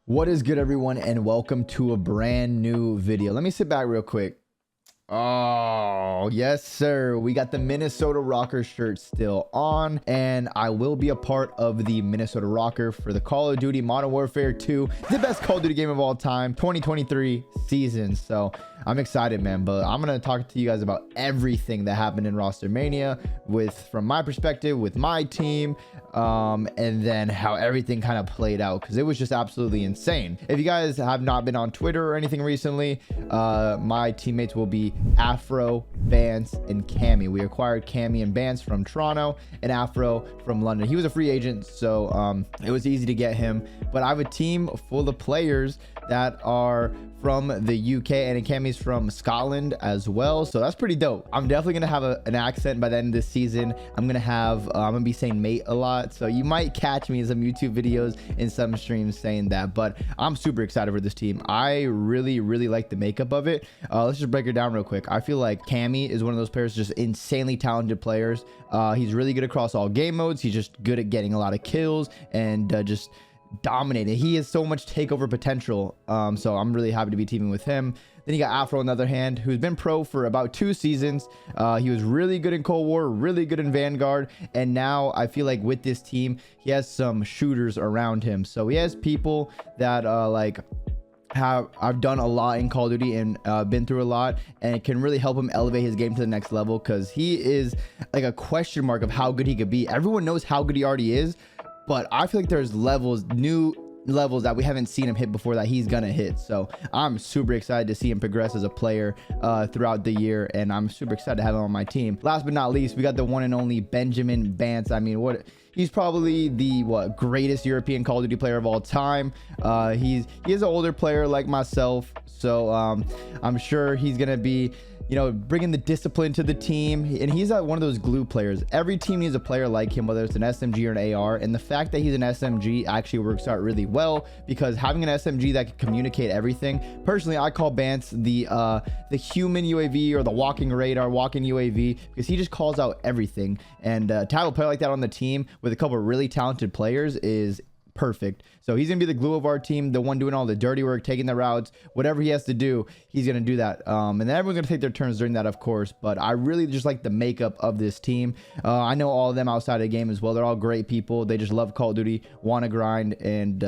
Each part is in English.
What is good, everyone, and welcome to a brand new video. Let me sit back real quick. Oh, yes, sir. We got the Minnesota Rocker shirt still on, and I will be a part of the Minnesota Rocker for the Call of Duty Modern Warfare 2, the best Call of Duty game of all time, 2023 season. So I'm excited, man, but I'm going to talk to you guys about everything that happened in Roster Mania from my perspective, with my team, and then how everything kind of played out, because it was just absolutely insane. If you guys have not been on Twitter or anything recently, my teammates will be Afro, Vance, and Cammy. We acquired Cammy and Vance from Toronto and Afro from London. He was a free agent, so it was easy to get him. But I have a team full of players that are from the UK, and Cammy's from Scotland as well, so that's pretty dope. I'm definitely gonna have an accent by the end of this season. I'm gonna be saying mate a lot, so you might catch me in some YouTube videos and some streams saying that. But I'm super excited for this team. I really like the makeup of it. Let's just break it down real quick. I feel like Cammy is one of those players, just insanely talented players. He's really good across all game modes. He's just good at getting a lot of kills and just dominating. He has so much takeover potential, so I'm really happy to be teaming with him. Then you got Afro on the other hand, who's been pro for about 2 seasons. He was really good in Cold War, really good in Vanguard, and now I feel like with this team he has some shooters around him, so he has people that I've done a lot in Call of Duty and been through a lot, and it can really help him elevate his game to the next level, because he is like a question mark of how good he could be. Everyone knows how good he already is, but I feel like there's new levels that we haven't seen him hit before that he's gonna hit. So I'm super excited to see him progress as a player throughout the year, and I'm super excited to have him on my team. Last but not least, we got the one and only Benjamin Vance. I mean, he's probably the greatest European Call of Duty player of all time. He is an older player like myself, so I'm sure he's gonna be, bringing the discipline to the team, and he's one of those glue players. Every team needs a player like him, whether it's an SMG or an AR, and the fact that he's an SMG actually works out really well, because having an SMG that can communicate everything. Personally, I call Vance the human UAV, or the walking radar, walking UAV, because he just calls out everything, and to have a player like that on the team with a couple of really talented players is perfect. So he's gonna be the glue of our team, the one doing all the dirty work, taking the routes, whatever he has to do, he's gonna do that. And then everyone's gonna take their turns doing that, of course. But I really just like the makeup of this team. I know all of them outside of the game as well. They're all great people. They just love Call of Duty, want to grind and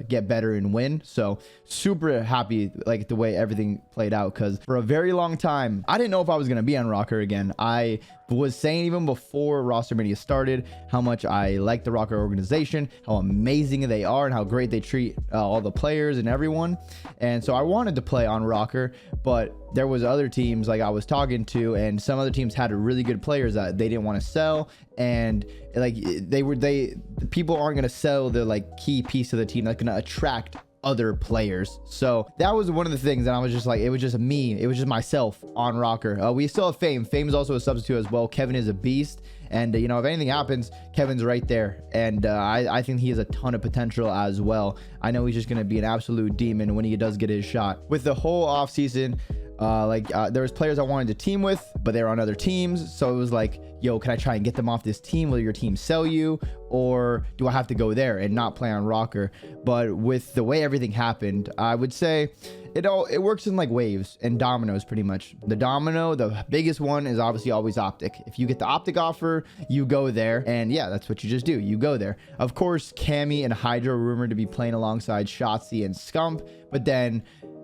get better and win. So super happy like the way everything played out, because for a very long time I didn't know if I was gonna be on Rocker again. I was saying even before Roster Mania started how much I like the Rocker organization, how amazing they are, and how great they treat all the players and everyone. And so I wanted to play on Rocker, but there was other teams like I was talking to, and some other teams had really good players that they didn't want to sell, and like people aren't going to sell the key piece of the team that's going to attract other players. So that was one of the things that I was just like, it was just me, it was just myself on Rocker. We still have Fame is also a substitute as well. Kevin is a beast, and if anything happens, Kevin's right there, and I think he has a ton of potential as well. I know he's just going to be an absolute demon when he does get his shot. With the whole off season, there was players I wanted to team with, but they were on other teams, so it was like, yo, can I try and get them off this team? Will your team sell you, or do I have to go there and not play on Rocker? But with the way everything happened, I would say it works in like waves and dominoes, pretty much. The biggest one is obviously always Optic. If you get the Optic offer, you go there, and yeah, that's what you just do, you go there. Of course, Cammy and Hydra were rumored to be playing alongside Shotzzy and Scump, but then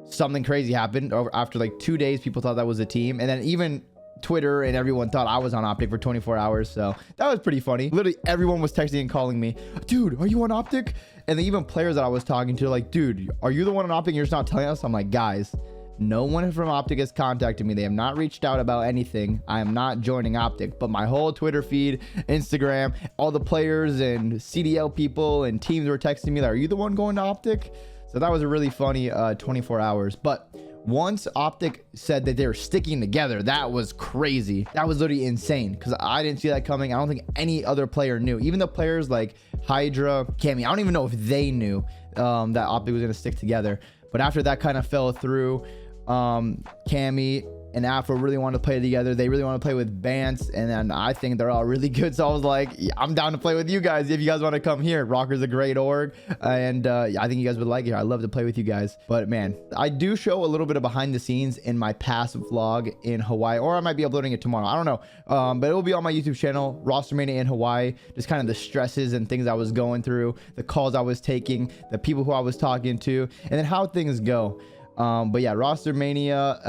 something crazy happened. After like 2 days, people thought that was a team, and then even Twitter and everyone thought I was on Optic for 24 hours. So that was pretty funny. Literally everyone was texting and calling me, dude, are you on Optic? And then even players that I was talking to, like, dude, are you the one on Optic? You're just not telling us? I'm like, guys, no one from Optic has contacted me. They have not reached out about anything. I am not joining Optic, but my whole Twitter feed, Instagram, all the players and CDL people and teams were texting me, are you the one going to Optic? So that was a really funny 24 hours. But once Optic said that they were sticking together, that was crazy. That was literally insane, because I didn't see that coming. I don't think any other player knew. Even the players like Hydra, Cammy, I don't even know if they knew that Optic was going to stick together. But after that kind of fell through, Cammy and Afro really want to play together. They really want to play with Bance, and then I think they're all really good. So I was like, yeah, I'm down to play with you guys if you guys want to come here. Rocker's a great org, and I think you guys would like it. I love to play with you guys. But man, I do show a little bit of behind the scenes in my past vlog in Hawaii, or I might be uploading it tomorrow. I don't know, but it will be on my YouTube channel, Rostermania in Hawaii. Just kind of the stresses and things I was going through, the calls I was taking, the people who I was talking to, and then how things go. But yeah, Rostermania,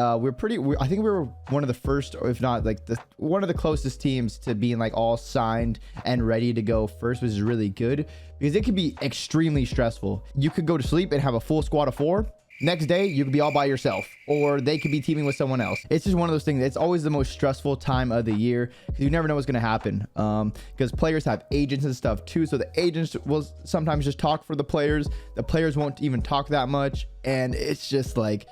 I think we were one of the first, or if not like one of the closest teams to being like all signed and ready to go first, which is really good because it could be extremely stressful. You could go to sleep and have a full squad of 4. Next day, you could be all by yourself, or they could be teaming with someone else. It's just one of those things. It's always the most stressful time of the year because you never know what's going to happen. Because players have agents and stuff too. So the agents will sometimes just talk for the players. The players won't even talk that much. And it's just like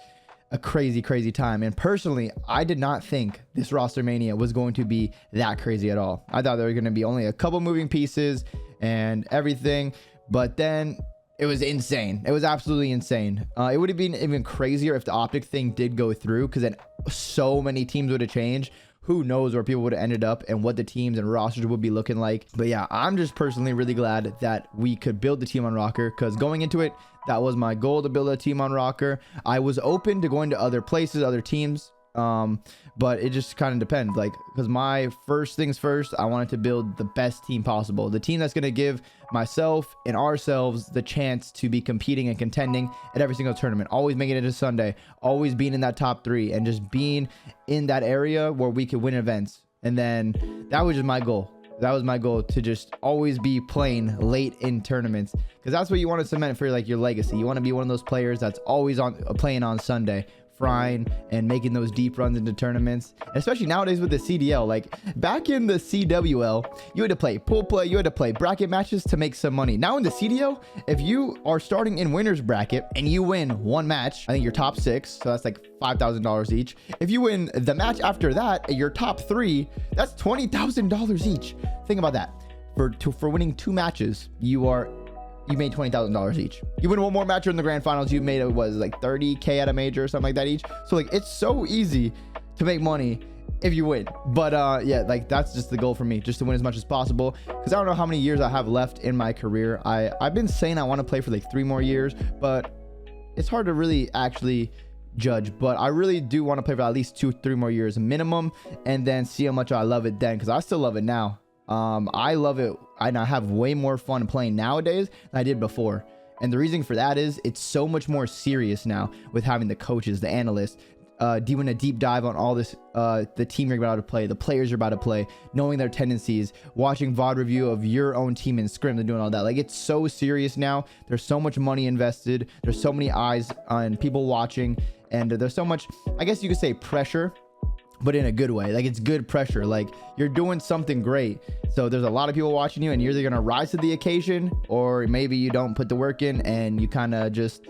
a crazy, crazy time. And personally, I did not think this Rostermania was going to be that crazy at all. I thought there were going to be only a couple moving pieces and everything. But then it was insane. It was absolutely insane. It would have been even crazier if the Optic thing did go through, because then so many teams would have changed. Who knows where people would have ended up and what the teams and rosters would be looking like. But yeah, I'm just personally really glad that we could build the team on Rocker, because going into it, that was my goal, to build a team on Rocker. I was open to going to other places, other teams, but it just kind of depends, like, because my first things first, I wanted to build the best team possible, the team that's going to give myself and ourselves the chance to be competing and contending at every single tournament, always making it to Sunday, always being in that top 3, and just being in that area where we could win events. And then that was just my goal. That was my goal, to just always be playing late in tournaments, because that's what you want to cement for like your legacy. You want to be one of those players that's always on playing on Sunday, frying and making those deep runs into tournaments. And especially nowadays with the CDL, like back in the CWL, you had to play pool play, you had to play bracket matches to make some money. Now in the CDL, if you are starting in winner's bracket and you win one match, I think you're top 6, so that's like $5,000 each. If you win the match after that, you're top 3, that's $20,000 each. Think about that. For winning 2 matches, you made $20,000 each. You win one more match in the grand finals, you made, it was like 30K at a major or something like that each. So like, it's so easy to make money if you win. But yeah, like that's just the goal for me, just to win as much as possible, because I don't know how many years I have left in my career. I've been saying I want to play for like 3 more years, but it's hard to really actually judge. But I really do want to play for at least 2-3 more years minimum, and then see how much I love it then, because I still love it now. I love it, and I have way more fun playing nowadays than I did before. And the reason for that is it's so much more serious now, with having the coaches, the analysts, doing a deep dive on all this, the team you're about to play, the players you're about to play, knowing their tendencies, watching VOD review of your own team in scrim, and doing all that. Like, it's so serious now. There's so much money invested. There's so many eyes on people watching, and there's so much, I guess you could say, pressure, but in a good way. Like, it's good pressure. Like, you're doing something great, so there's a lot of people watching you, and you're either gonna rise to the occasion, or maybe you don't put the work in and you kind of just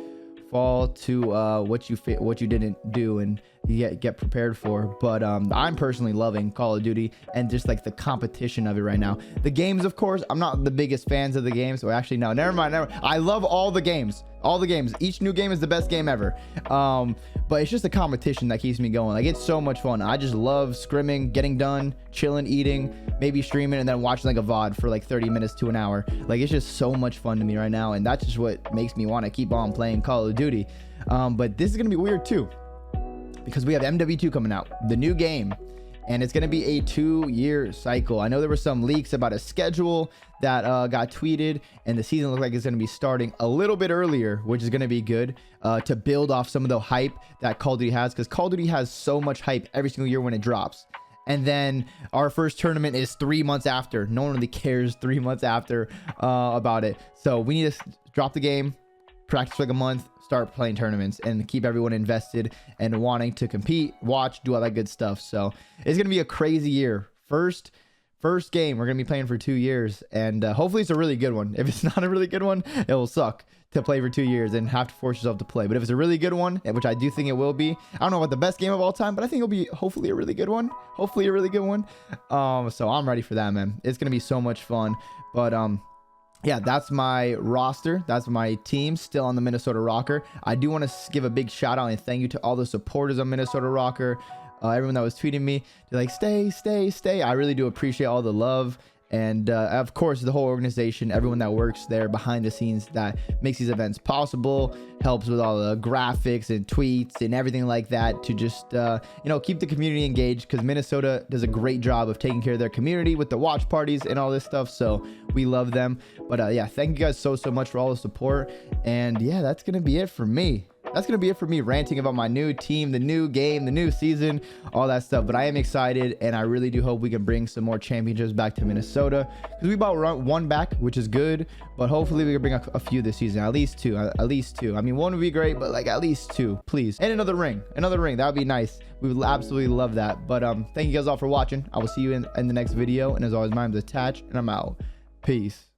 fall to what you didn't do, and you get prepared for. But I'm personally loving Call of Duty, and just like the competition of it right now. The games, of course, I'm not the biggest fans of the games. Or actually, no, never mind. I love all the games. All the games. Each new game is the best game ever. But it's just the competition that keeps me going. Like, it's so much fun. I just love scrimming, getting done, chilling, eating, maybe streaming, and then watching like a VOD for like 30 minutes to an hour. Like, it's just so much fun to me right now, and that's just what makes me want to keep on playing Call of Duty. But this is gonna be weird too, because we have MW2 coming out, the new game, and it's going to be a 2-year cycle. I know there were some leaks about a schedule that got tweeted, and the season looks like it's going to be starting a little bit earlier, which is going to be good to build off some of the hype that Call of Duty has, because Call of Duty has so much hype every single year when it drops. And then our first tournament is 3 months after. No one really cares 3 months after about it. So we need to drop the game, practice for like a month, start playing tournaments, and keep everyone invested and wanting to compete, watch, do all that good stuff. So it's gonna be a crazy year. First game we're gonna be playing for 2 years, and hopefully it's a really good one. If it's not a really good one, it will suck to play for 2 years and have to force yourself to play. But if it's a really good one, which I do think it will be, I don't know about the best game of all time, but I think it'll be hopefully a really good one. Hopefully a really good one. So I'm ready for that, man. It's gonna be so much fun. But yeah, that's my roster. That's my team still on the Minnesota Rocker. I do want to give a big shout out and thank you to all the supporters of Minnesota Rocker. everyone that was tweeting me, they're like, stay. I really do appreciate all the love. And of course, the whole organization, everyone that works there behind the scenes that makes these events possible, helps with all the graphics and tweets and everything like that to just, keep the community engaged, because Minnesota does a great job of taking care of their community with the watch parties and all this stuff. So we love them. But yeah, thank you guys so much for all the support. And yeah, that's going to be it for me. That's going to be it for me ranting about my new team, the new game, the new season, all that stuff. But I am excited, and I really do hope we can bring some more championships back to Minnesota, because we brought one back, which is good. But hopefully we can bring a few this season, at least two. I mean, one would be great, but like at least two, please. And another ring. That would be nice. We would absolutely love that. But thank you guys all for watching. I will see you in the next video. And as always, my name is Attach, and I'm out. Peace.